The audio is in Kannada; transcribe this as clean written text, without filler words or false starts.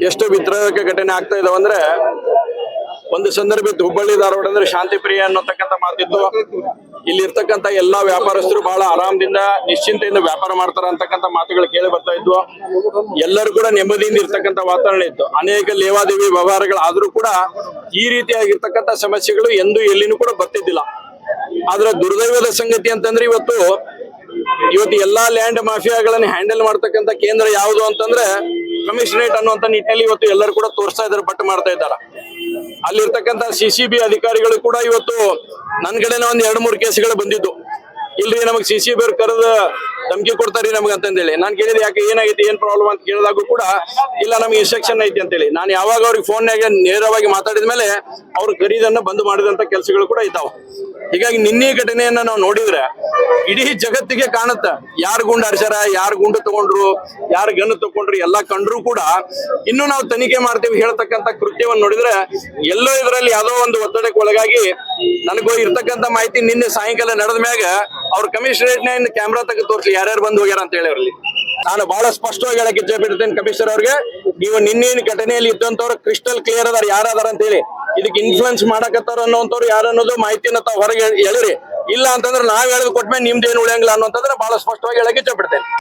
ಎಷ್ಟು ವಿದ್ರೋಹಕ ಘಟನೆ ಆಗ್ತಾ ಇದಾವೆ ಅಂದ್ರೆ ಒಂದು ಸಂದರ್ಭ ಹುಬ್ಬಳ್ಳಿ ಧಾರವಾಡ ಅಂದ್ರೆ ಶಾಂತಿ ಪ್ರಿಯ ಅನ್ನತಕ್ಕಂಥ ಮಾತಿದ್ದು. ಇಲ್ಲಿ ಇರ್ತಕ್ಕಂಥ ಎಲ್ಲಾ ವ್ಯಾಪಾರಸ್ಥರು ಬಹಳ ಆರಾಮದಿಂದ ನಿಶ್ಚಿಂತೆಯಿಂದ ವ್ಯಾಪಾರ ಮಾಡ್ತಾರ ಅಂತಕ್ಕಂಥ ಮಾತುಗಳು ಕೇಳಿ ಬರ್ತಾ ಇದ್ವು. ಎಲ್ಲರೂ ಕೂಡ ನೆಮ್ಮದಿಯಿಂದ ಇರ್ತಕ್ಕಂಥ ವಾತಾವರಣ ಇತ್ತು. ಅನೇಕ ಲೇವಾದೇವಿ ವ್ಯವಹಾರಗಳಾದ್ರೂ ಕೂಡ ಈ ರೀತಿಯಾಗಿರ್ತಕ್ಕಂಥ ಸಮಸ್ಯೆಗಳು ಎಂದು ಎಲ್ಲಿನೂ ಕೂಡ ಬರ್ತಿದ್ದಿಲ್ಲ. ಆದ್ರೆ ದುರ್ದೈವದ ಸಂಗತಿ ಅಂತಂದ್ರೆ ಇವತ್ತು ಎಲ್ಲಾ ಲ್ಯಾಂಡ್ ಮಾಫಿಯಾಗಳನ್ನ ಹ್ಯಾಂಡಲ್ ಮಾಡ್ತಕ್ಕಂಥ ಕೇಂದ್ರ ಯಾವುದು ಅಂತಂದ್ರೆ ಕಮಿಷನರೇಟ್ ಅನ್ನುವಂತ ನಿಟ್ಟಿನಲ್ಲಿ ಇವತ್ತು ಎಲ್ಲರೂ ಕೂಡ ತೋರಿಸ್ತಾ ಇದ್ದಾರೆ, ಪಟ್ಟು ಮಾಡ್ತಾ ಇದ್ದಾರೆ. ಅಲ್ಲಿರ್ತಕ್ಕಂಥ CCB ಅಧಿಕಾರಿಗಳು ಕೂಡ ಇವತ್ತು ನನ್ನ ಕಡೆನ ಒಂದ್ 2-3 ಕೇಸ್ಗಳು ಬಂದಿದ್ದು. ಇಲ್ರಿ ನಮಗ್ CCB ಅವ್ರು ಕರೆದ ಧಮಕಿ ಕೊಡ್ತಾರಿ ನಮ್ಗೆ ಅಂತಂದೇಳಿ ನಾನು ಕೇಳಿದೆ, ಯಾಕೆ ಏನಾಗೈತಿ ಏನ್ ಪ್ರಾಬ್ಲಮ್ ಅಂತ ಕೇಳಿದಾಗೂ ಕೂಡ ಇಲ್ಲ ನಮ್ಗೆ ಇನ್ಸ್ಟ್ರಕ್ಷನ್ ಐತಿ ಅಂತೇಳಿ ನಾನು ಯಾವಾಗ ಅವ್ರಿಗೆ ಫೋನ್ಯಾಗ ನೇರವಾಗಿ ಮಾತಾಡಿದ ಮೇಲೆ ಅವ್ರು ಖರೀದನ್ನ ಬಂದ್ ಮಾಡಿದಂತ ಕೆಲಸಗಳು ಕೂಡ ಇದ್ದಾವ. ಹೀಗಾಗಿ ನಿನ್ನೆ ಘಟನೆಯನ್ನ ನಾವು ನೋಡಿದ್ರೆ ಇಡೀ ಜಗತ್ತಿಗೆ ಕಾಣುತ್ತ ಯಾರು ಗುಂಡು ಹರ್ಷಾರ, ಯಾರು ಗುಂಡು ತಗೊಂಡ್ರು, ಯಾರು ಗನ್ನು ತಗೊಂಡ್ರು ಎಲ್ಲ ಕಂಡ್ರು ಕೂಡ ಇನ್ನು ನಾವು ತನಿಖೆ ಮಾಡ್ತೇವೆ ಹೇಳ್ತಕ್ಕಂಥ ಕೃತ್ಯವನ್ನು ನೋಡಿದ್ರೆ ಎಲ್ಲೋ ಇದರಲ್ಲಿ ಯಾವುದೋ ಒಂದು ಒತ್ತಡಕ್ಕೆ ಒಳಗಾಗಿ ನನಗೂ ಇರ್ತಕ್ಕಂಥ ಮಾಹಿತಿ ನಿನ್ನೆ ಸಾಯಂಕಾಲ ನಡೆದ ಮ್ಯಾಗ ಅವ್ರ ಕಮಿಷನರೇಟ್ ನ ಕ್ಯಾಮ್ರಾ ತೆಗೆದು ತೋರಿಸಿ ಯಾರ್ಯಾರು ಬಂದು ಹೋಗ್ಯಾರ ಅಂತ ಹೇಳಿ ಅವ್ರಲ್ಲಿ ನಾನು ಬಹಳ ಸ್ಪಷ್ಟವಾಗಿ ಹೇಳಕ್ಕೆ ಇಚ್ಛೆ ಪಡ್ತೇನೆ ಕಮಿಷನರ್ ಅವ್ರಿಗೆ, ನೀವು ನಿನ್ನೇನು ಘಟನೆಯಲ್ಲಿ ಇದ್ದಂತವ್ರು ಕ್ರಿಸ್ಟಲ್ ಕ್ಲಿಯರ್ ಅದಾರ ಯಾರದಾರ ಅಂತ ಹೇಳಿ, ಇದಕ್ಕೆ ಇನ್ಫ್ಲುಯೆನ್ಸ್ ಮಾಡಕತ್ತಾರ ಅನ್ನೋಂಥವ್ರು ಯಾರು ಅನ್ನೋದು ಮಾಹಿತಿನ ತಾವು ಹೊರಗೆ ಹೇಳಿರಿ. ಇಲ್ಲ ಅಂತಂದ್ರೆ ನಾವ್ ಹೇಳೋದು ಕೊಟ್ಮೇಲೆ ನಿಮ್ದೇನು ಉಳಿಯಂಗಿಲ್ಲ ಅನ್ನೋಂತಂದ್ರೆ ಬಹಳ ಸ್ಪಷ್ಟವಾಗಿ ಹೇಳಕ್ಕೆ ಇಚ್ಛೆ ಪಡ್ತೇನೆ.